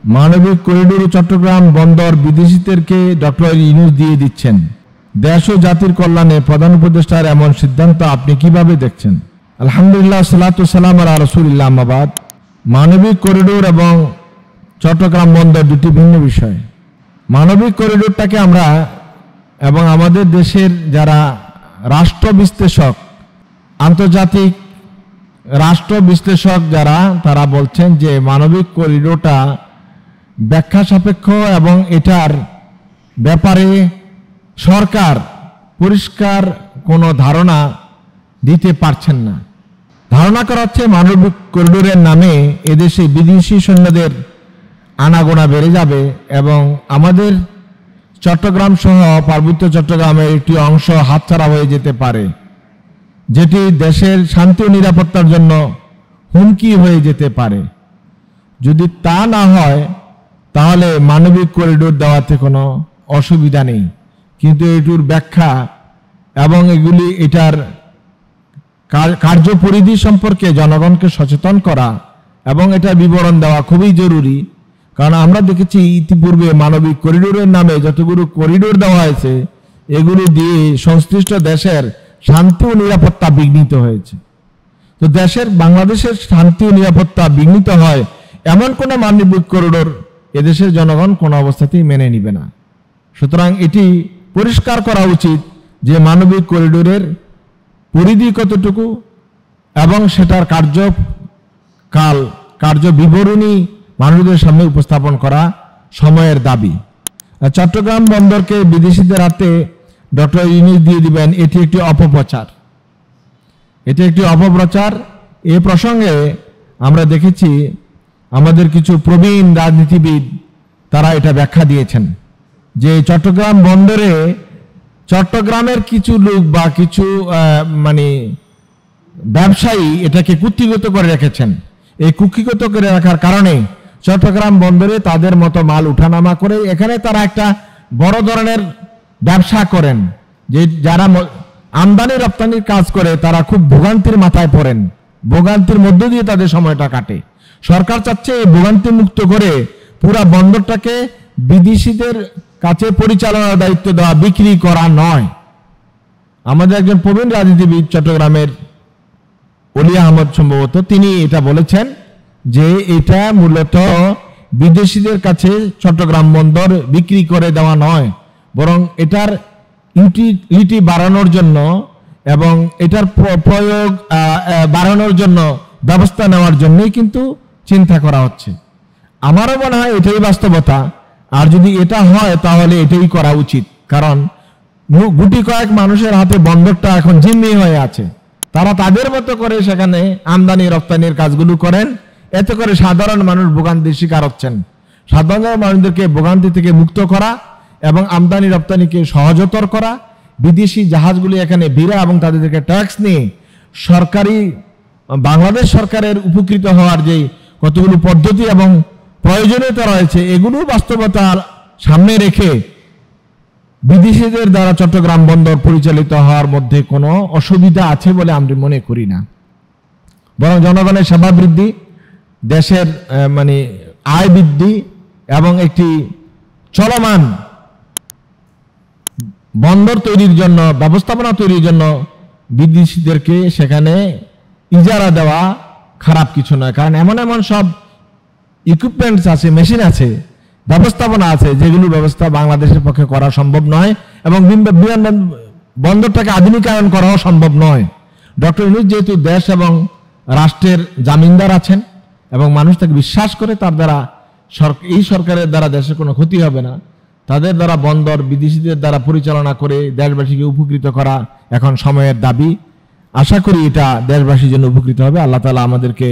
মানবিক করিডোর চট্টগ্রাম বন্দর বিদেশিদেরকে ডক্টর ইউনূস দিয়ে দিচ্ছেন। দেশ ও জাতির কল্যাণে প্রধান উপদেষ্টার এমন সিদ্ধান্ত আপনি কিভাবে দেখছেন? আলহামদুলিল্লাহ, সালাতু সালাম আলা রাসূলিল্লাহ, আম্মা বাদ। মানবিক করিডোর এবং চট্টগ্রাম বন্দর দুটি ভিন্ন বিষয়। মানবিক করিডোরটাকে আমরা এবং আমাদের দেশের যারা রাষ্ট্র বিশ্লেষক, আন্তর্জাতিক রাষ্ট্র বিশ্লেষক যারা, তারা বলছেন যে মানবিক করিডোরটা ব্যাখ্যা সাপেক্ষ এবং এটার ব্যাপারে সরকার পরিষ্কার কোনো ধারণা দিতে পারছেন না। ধারণা করা হচ্ছে মানবিক করিডোরের নামে এদেশে বিদেশি সৈন্যদের আনাগোনা বেড়ে যাবে এবং আমাদের চট্টগ্রাম সহ পার্বত্য চট্টগ্রামের একটি অংশ হাতছাড়া হয়ে যেতে পারে, যেটি দেশের শান্তি ও নিরাপত্তার জন্য হুমকি হয়ে যেতে পারে। যদি তা না হয় তাহলে মানবিক করিডোর দেওয়াতে কোনো অসুবিধা নেই, কিন্তু এটির ব্যাখ্যা এবং এটার কার্যপরিধি সম্পর্কে জনগণকে সচেতন করা এবং এটার বিবরণ দেওয়া খুবই জরুরি। কারণ আমরা দেখেছি ইতিপূর্বে মানবিক করিডোরের নামে যতগুলো করিডোর দেওয়া হয়েছে, এগুলো দিয়ে সংশ্লিষ্ট দেশের শান্তি ও নিরাপত্তা বিঘ্নিত হয়েছে। তো বাংলাদেশের শান্তি ও নিরাপত্তা বিঘ্নিত হয় এমন কোনো মানবিক করিডোর এদেশের জনগণ কোনো অবস্থাতেই মেনে নিবে না। সুতরাং এটি পরিষ্কার করা উচিত যে মানবিক করিডোরের পরিধি কতটুকু এবং সেটার কার্য বিবরণী মানুষদের সামনে উপস্থাপন করা সময়ের দাবি। চট্টগ্রাম বন্দরকে বিদেশিদের হাতে ডক্টর ইউনূস দিয়ে দিবেন, এটি একটি অপপ্রচার। এ প্রসঙ্গে আমরা দেখেছি আমাদের কিছু প্রবীণ রাজনীতিবিদ তারা এটা ব্যাখ্যা দিয়েছেন যে চট্টগ্রাম বন্দরে চট্টগ্রামের কিছু লোক বা কিছু ব্যবসায়ী এটাকে কুক্ষিগত করে রেখেছেন। এই কুক্ষিগত করে রাখার কারণে চট্টগ্রাম বন্দরে তাদের মতো মাল উঠানামা করে এখানে তারা একটা বড় ধরনের ব্যবসা করেন, যে যারা আমদানি রপ্তানির কাজ করে তারা খুব ভোগান্তির মাথায় পড়েন, ভোগান্তির মধ্য দিয়ে তাদের সময়টা কাটে। সরকার চাচ্ছে এই ভোগান্তি মুক্ত করে পুরা বন্দরটাকে বিদেশিদের কাছে পরিচালনার দায়িত্ব দেওয়া, বিক্রি করা নয়। আমাদের একজন প্রবীণ রাজনীতিবিদ চট্টগ্রামের অলি আহমদ সম্ভবত, তিনি এটা বলেছেন যে এটা মূলত বিদেশিদের কাছে চট্টগ্রাম বন্দর বিক্রি করে দেওয়া নয়, বরং এটার ইউটিলিটি বাড়ানোর জন্য এবং এটার প্রয়োগ বাড়ানোর জন্য ব্যবস্থা নেওয়ার জন্যই কিন্তু চিন্তা করা হচ্ছে। আমারও মনে হয় এটাই বাস্তবতা। আর যদি এটা হয় তাহলে এটাই করা উচিত, কারণ গুটি কয়েক মানুষের হাতে বন্দরটা এখন জিম্মি হয়ে আছে। তারা তাদের মতো করে সেখানে আমদানি রপ্তানির কাজগুলো করেন, এতে করে সাধারণ মানুষ ভোগান্তির শিকার হচ্ছেন। সাধারণ মানুষদেরকে ভোগান্তি থেকে মুক্ত করা এবং আমদানি রপ্তানিকে সহজতর করা, বিদেশি জাহাজগুলি এখানে ভিড়া এবং তাদেরকে ট্যাক্স নিয়ে বাংলাদেশ সরকারের উপকৃত হওয়ার যে কতগুলো পদ্ধতি এবং প্রয়োজনীয়তা রয়েছে, এগুলো বাস্তবতা সামনে রেখে বিদেশিদের দ্বারা চট্টগ্রাম বন্দর পরিচালিত হওয়ার মধ্যে কোনো অসুবিধা আছে বলে আমি মনে করি না। বরং জনগণের সেবা বৃদ্ধি, দেশের আয় বৃদ্ধি এবং একটি চলমান বন্দর তৈরির জন্য, ব্যবস্থাপনা তৈরির জন্য বিদেশিদেরকে সেখানে ইজারা দেওয়া খারাপ কিছু নয়। কারণ এমন সব ইকুইপমেন্টস আছে, মেশিন আছে, ব্যবস্থাপনা আছে, যেগুলো ব্যবস্থা বাংলাদেশের পক্ষে করা সম্ভব নয় এবং বন্দরটাকে আধুনিকায়ন করাও সম্ভব নয়। ডক্টর ইউনূস যেহেতু দেশ এবং রাষ্ট্রের জামিনদার আছেন এবং মানুষ তাকে বিশ্বাস করে, তার দ্বারা এই সরকারের দ্বারা দেশের কোনো ক্ষতি হবে না। তাদের দ্বারা বন্দর বিদেশিদের দ্বারা পরিচালনা করে দেশবাসীকে উপকৃত করা এখন সময়ের দাবি। আশা করি এটা দেশবাসীর জন্য উপকৃত হবে। আল্লাহ তাআলা আমাদেরকে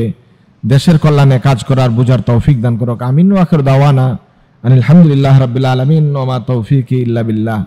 দেশের কল্যাণে কাজ করার বুঝার তৌফিক দান করুক। আমিন। ওয়া আখিরু দাওয়ানা আলহামদুলিল্লাহি রাব্বিল আলামিন ওয়া মা তৌফিকি ইল্লা বিল্লাহ।